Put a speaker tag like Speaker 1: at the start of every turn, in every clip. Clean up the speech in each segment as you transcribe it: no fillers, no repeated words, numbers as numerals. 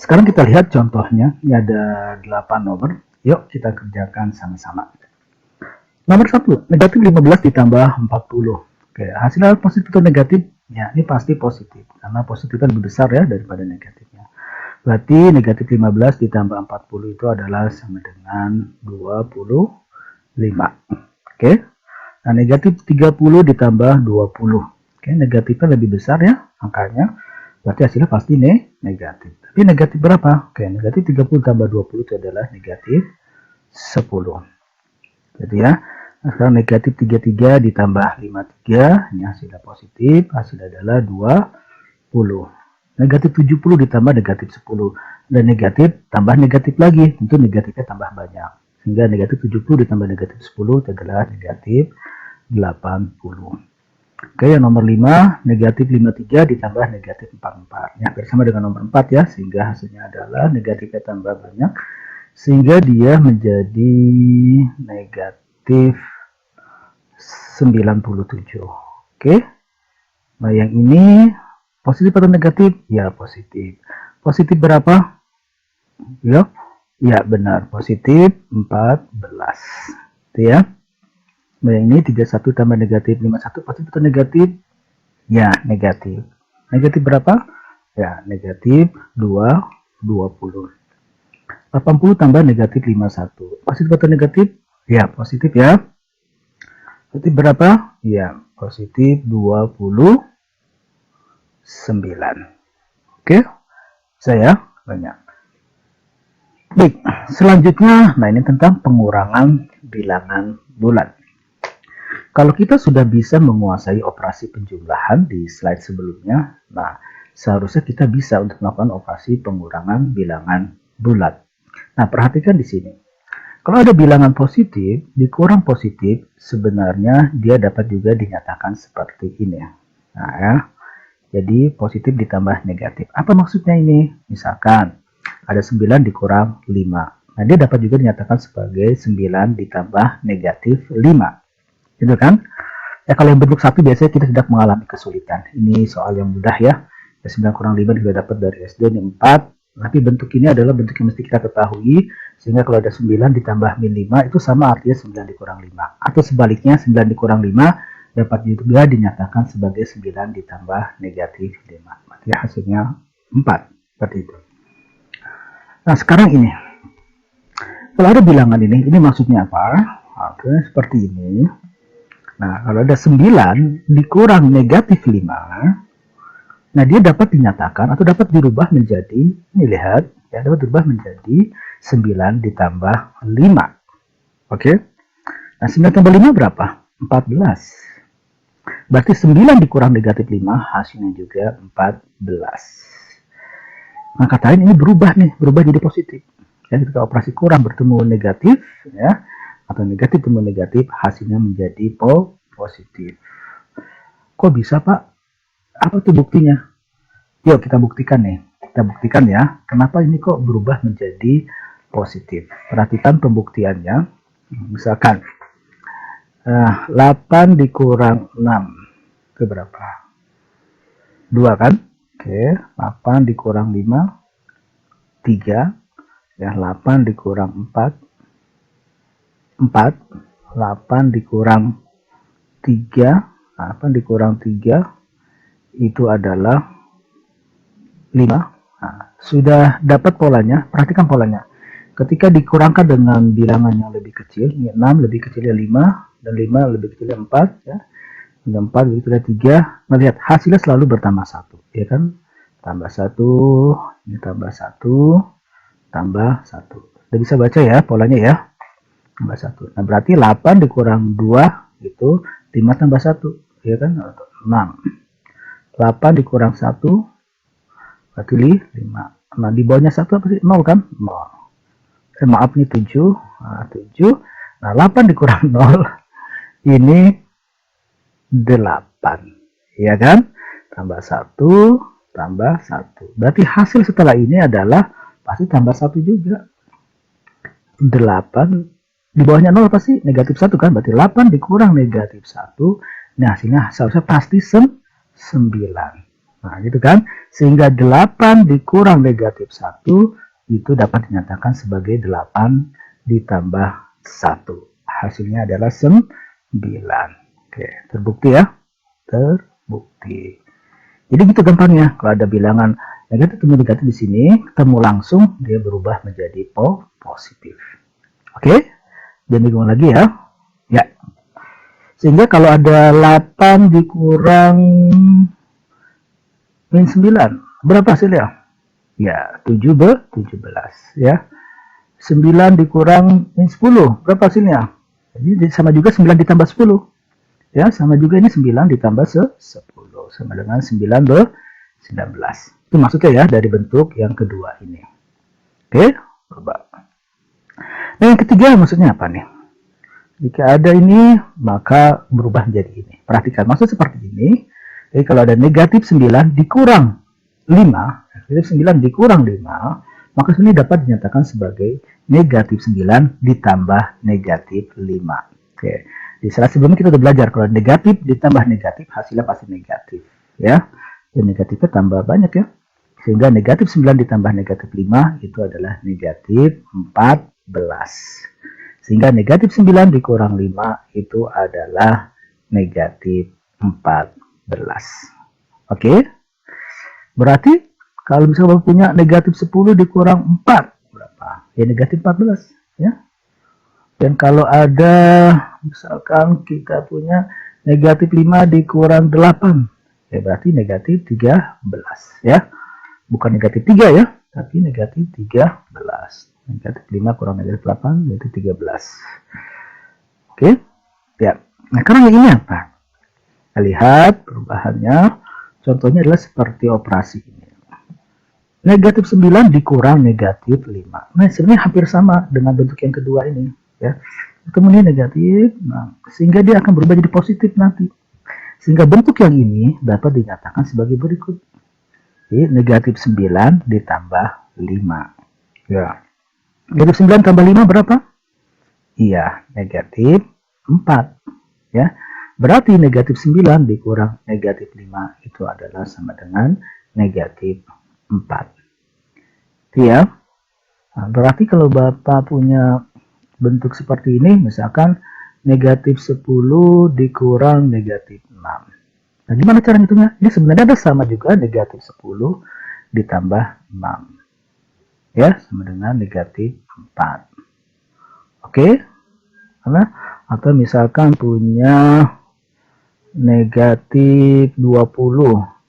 Speaker 1: Sekarang kita lihat contohnya. Ini ada 8 nomor. Yuk kita kerjakan sama-sama. Nomor 1, negatif 15 ditambah 40. Oke, hasilnya positif atau negatif? Ya, ini pasti positif. Karena positif kan lebih besar ya daripada negatifnya. Berarti negatif 15 ditambah 40 itu adalah sama dengan 25. Oke. Nah, negatif 30 ditambah 20. Oke, negatifnya lebih besar ya angkanya. Berarti hasilnya pasti negatif. Tapi negatif berapa? Oke, negatif 30 tambah 20 itu adalah negatif 10. Jadi ya, nah sekarang negatif 33 ditambah 53, ini hasilnya positif, hasilnya adalah 20. Negatif 70 ditambah negatif 10, dan negatif tambah negatif lagi, tentu negatifnya tambah banyak. Sehingga negatif 70 ditambah negatif 10 itu adalah negatif 80. Oke, yang nomor 5, negatif 53 ditambah negatif 44. Ya, bersama dengan nomor 4 ya, sehingga hasilnya adalah negatifnya tambah banyak. Sehingga dia menjadi negatif 97. Oke. Nah, yang ini positif atau negatif? Ya, positif. Positif berapa? Ya, ya benar. Positif 14. Itu ya. Nah, yang ini 31 tambah negatif 51 positif atau negatif? Ya, negatif. Negatif berapa? Ya, negatif 20. 80 tambah negatif 51. Positif atau negatif? Ya, positif ya. Positif berapa? Ya, positif 29. Oke, saya banyak. Baik, selanjutnya, nah ini tentang pengurangan bilangan bulat. Kalau kita sudah bisa menguasai operasi penjumlahan di slide sebelumnya, nah seharusnya kita bisa untuk melakukan operasi pengurangan bilangan bulat. Nah, perhatikan di sini. Kalau ada bilangan positif, dikurang positif, sebenarnya dia dapat juga dinyatakan seperti ini. Nah, ya. Jadi, positif ditambah negatif. Apa maksudnya ini? Misalkan, ada 9 dikurang 5. Nah, dia dapat juga dinyatakan sebagai 9 ditambah negatif 5. Gitu kan? Ya, kalau yang bentuk 1 biasanya kita tidak mengalami kesulitan. Ini soal yang mudah ya. 9 kurang 5 juga dapat dari SD, ini 4. Tapi bentuk ini adalah bentuk yang mesti kita ketahui, sehingga kalau ada 9 ditambah min 5 itu sama artinya 9 dikurang 5. Atau sebaliknya 9 dikurang 5 dapat juga dinyatakan sebagai 9 ditambah negatif 5. Berarti hasilnya 4. Seperti itu. Nah, sekarang ini. Kalau ada bilangan ini maksudnya apa? Oke, seperti ini. Nah, kalau ada 9 dikurang negatif 5, nah, dia dapat dinyatakan atau dapat dirubah menjadi, ini lihat, ya, dapat dirubah menjadi 9 ditambah 5. Oke. Nah, 9 tambah 5 berapa? 14. Berarti 9 dikurang negatif 5, hasilnya juga 14. Nah, kata lain ini berubah nih, berubah jadi positif. Ya, ketika operasi kurang bertemu negatif, ya, atau negatif bertemu negatif, hasilnya menjadi positif. Kok bisa, Pak? Apa tuh buktinya? Yuk kita buktikan nih. Kita buktikan ya, kenapa ini kok berubah menjadi positif. Perhatikan pembuktiannya. Misalkan 8 dikurang 6 itu berapa? 2 kan? Oke, 8 dikurang 5 3. Ya, 8 dikurang 4 4. 8 dikurang 3, 8 dikurang 3 itu adalah 5. Nah, sudah dapat polanya, perhatikan polanya. Ketika dikurangkan dengan bilangan yang lebih kecil, 6 lebih kecilnya 5, dan 5 lebih kecilnya 4, ya. Dan 4 lebih kecilnya 3, nah lihat, hasilnya selalu bertambah 1, ya kan? Tambah 1, ini tambah 1, tambah 1. Udah bisa baca ya polanya ya? Tambah 1. Nah, berarti 8 dikurang 2, itu 5 tambah 1, ya kan? 6. 8 dikurang 1, berarti 5. Nah, di bawahnya 1 apa sih? 0 kan? 0. Maaf nih 7. Nah, 7. Nah, 8 dikurang 0. Ini 8. Ya kan? Tambah 1, tambah 1. Berarti hasil setelah ini adalah pasti tambah 1 juga. 8. Di bawahnya 0 apa sih? Negatif 1 kan? Berarti 8 dikurang negatif 1. Nah, hasilnya seharusnya pasti 9. Nah, gitu kan? Sehingga 8 dikurang negatif 1 itu dapat dinyatakan sebagai 8 ditambah 1. Hasilnya adalah 9. Oke, terbukti ya? Terbukti. Jadi gitu gampangnya. Kalau ada bilangan negatif ketemu negatif di sini, ketemu langsung dia berubah menjadi positif. Oke? Jangan bingung lagi ya. Ya. Sehingga kalau ada 8 dikurang min 9, berapa hasilnya? Ya, 17 ya. 9 dikurang min 10, berapa hasilnya? Jadi sama juga 9 ditambah 10. Ya, sama juga ini 9 ditambah 10 sama dengan 19. Itu maksudnya ya dari bentuk yang kedua ini. Oke, coba. Nah, yang ketiga maksudnya apa nih? Jika ada ini, maka berubah menjadi ini. Perhatikan, maksud seperti ini. Jadi kalau ada negatif 9 dikurang 5, negatif 9 dikurang 5, maka ini dapat dinyatakan sebagai negatif 9 ditambah negatif 5. Oke. Di slide sebelumnya kita sudah belajar kalau negatif ditambah negatif hasilnya pasti negatif, ya. Dan negatifnya tambah banyak ya. Sehingga negatif 9 ditambah negatif 5 itu adalah negatif 14. Sehingga negatif 9 dikurang 5 itu adalah negatif 14. Oke? Berarti kalau misalnya punya negatif 10 dikurang 4, berapa? Ya negatif 14. Ya. Dan kalau ada, misalkan kita punya negatif 5 dikurang 8, ya berarti negatif 13. Ya. Bukan negatif 3 ya, tapi negatif 13. Negatif 5 kurang negatif 8, yaitu 13. Oke, ya. Nah, sekarang yang ini apa? Kita lihat perubahannya. Contohnya adalah seperti operasi ini. Negatif 9 dikurang negatif 5. Nah, sebenarnya hampir sama dengan bentuk yang kedua ini. Ya. Kemudian negatif, nah, sehingga dia akan berubah jadi positif nanti. Sehingga bentuk yang ini dapat dinyatakan sebagai berikut. Jadi, negatif 9 ditambah 5. Ya. Negatif 9 tambah 5 berapa? Iya, negatif 4. Ya. Berarti negatif 9 dikurang negatif 5 itu adalah sama dengan negatif 4. Ya. Nah, berarti kalau Bapak punya bentuk seperti ini, misalkan negatif 10 dikurang negatif 6. Nah, gimana cara ngitungnya? Ini sebenarnya ada sama juga negatif 10 ditambah 6. Ya, sama dengan negatif 4. Oke? Atau misalkan punya negatif 20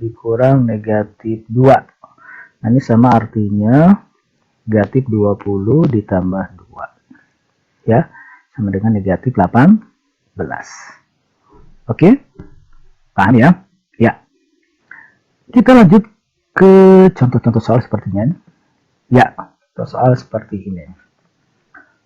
Speaker 1: dikurang negatif 2. Nah, ini sama artinya negatif 20 ditambah 2. Ya, sama dengan negatif 18. Oke? Paham ya? Ya. Kita lanjut ke contoh-contoh soal sepertinya. Ya, soal seperti ini.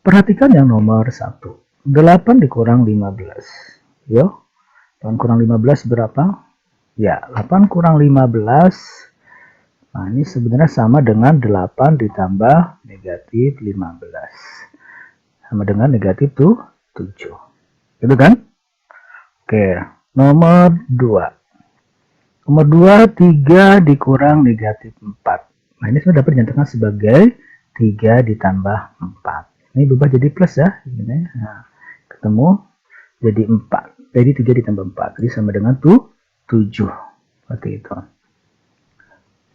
Speaker 1: Perhatikan yang nomor 1. 8 dikurang 15. Yo, 8 kurang 15 berapa? Ya, 8 kurang 15. Nah, ini sebenarnya sama dengan 8 ditambah negatif 15. Sama dengan negatif 7. Gitu kan? Oke, nomor 2. Nomor 2, 3 dikurang negatif 4. Nah, ini sudah dapat dinyatakan sebagai 3 ditambah 4. Ini berubah jadi plus ya. Ini. Nah, ketemu jadi 4. Jadi 3 ditambah 4. Jadi sama dengan 7. Seperti itu.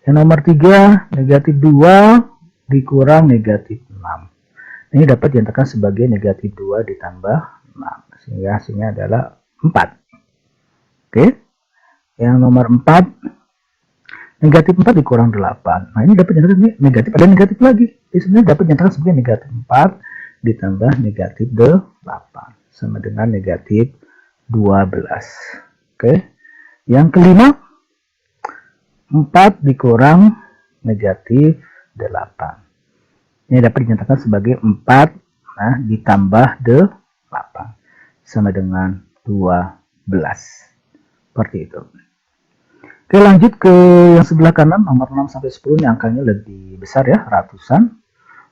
Speaker 1: Yang nomor 3, negatif 2 dikurang negatif 6. Ini dapat dinyatakan sebagai negatif 2 ditambah 6. Sehingga hasilnya adalah 4. Oke. Yang nomor 4, negatif 4 dikurang 8. Nah, ini dapat dinyatakan negatif, ada negatif lagi. Jadi sebenarnya dapat dinyatakan sebagai negatif 4 ditambah negatif 8. Sama dengan negatif 12. Oke. Yang kelima, 4 dikurang negatif 8. Ini dapat dinyatakan sebagai 4 ditambah 8. Sama dengan 12. Seperti itu. Oke, lanjut ke yang sebelah kanan, nomor 6 sampai 10, ini angkanya lebih besar ya, ratusan.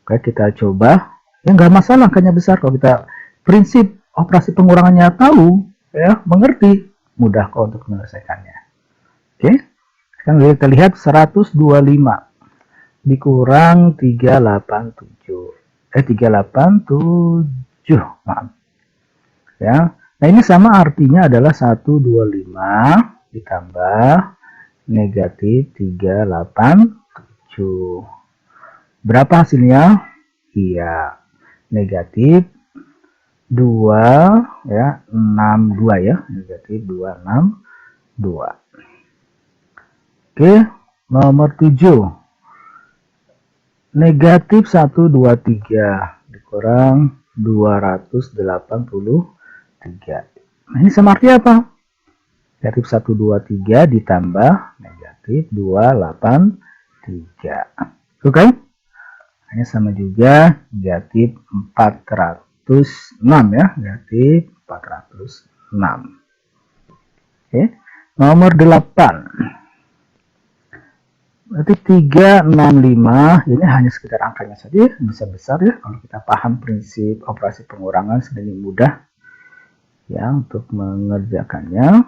Speaker 1: Oke, kita coba. Ya, nggak masalah angkanya besar kalau kita prinsip operasi pengurangannya tahu, ya, mengerti, mudah kok untuk menyelesaikannya. Oke, Sekarang kita lihat 125 dikurang 387, maaf. Ya. Nah, ini sama artinya adalah 125 ditambah negatif 387. Berapa hasilnya? Iya, negatif 2 ya, 62 ya, negatif 262. Oke, nomor 7. Negatif 123 dikurang 283. Nah, ini sama arti apa? Negatif 123 ditambah negatif 283. Oke? Ini sama juga negatif 406 ya, negatif 406. Oke. Nomor 8. Berarti 365 ini hanya sekedar angkanya saja, bisa besar ya kalau kita paham prinsip operasi pengurangan sedemikian mudah ya untuk mengerjakannya.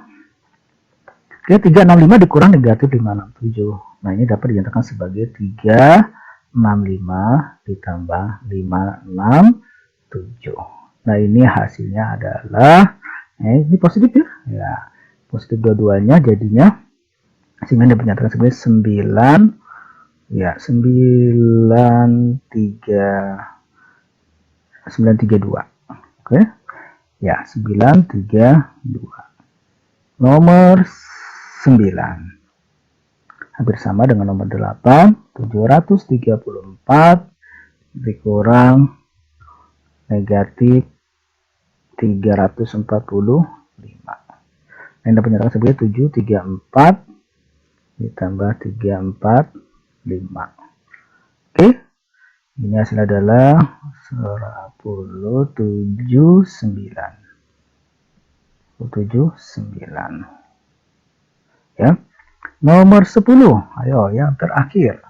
Speaker 1: Oke, 365 dikurang negatif 567. Nah, ini dapat dinyatakan sebagai 365 ditambah 567. Nah, ini hasilnya adalah ini positif ya. Ya, positif dua-duanya jadinya sehingga dapat dinyatakan sebagai 9 ya, 932. Oke. Ya, 932. Nomor 9. Hampir sama dengan nomor 8. 734 dikurang negatif 345. Yang dapat dinyatakan sebagai 734 ditambah 345. Oke. Ini hasil adalah 79. Ya. Nomor 10. Ayo yang terakhir.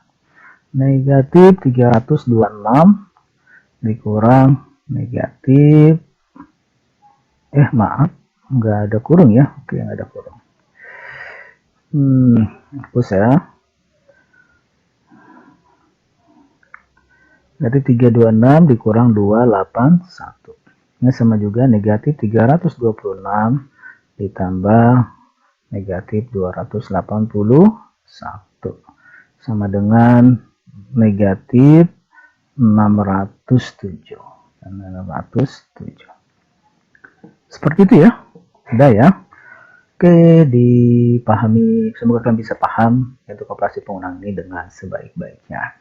Speaker 1: Negatif 326 dikurang negatif maaf, nggak ada kurung ya. Oke, nggak ada kurung. Hapus ya. Berarti 326 dikurang 281. Ini sama juga negatif 326 ditambah negatif 281. Sama dengan negatif 607. 607. Seperti itu ya. Sudah ya. Oke, dipahami. Semoga kalian bisa paham untuk operasi pengurangan ini dengan sebaik-baiknya.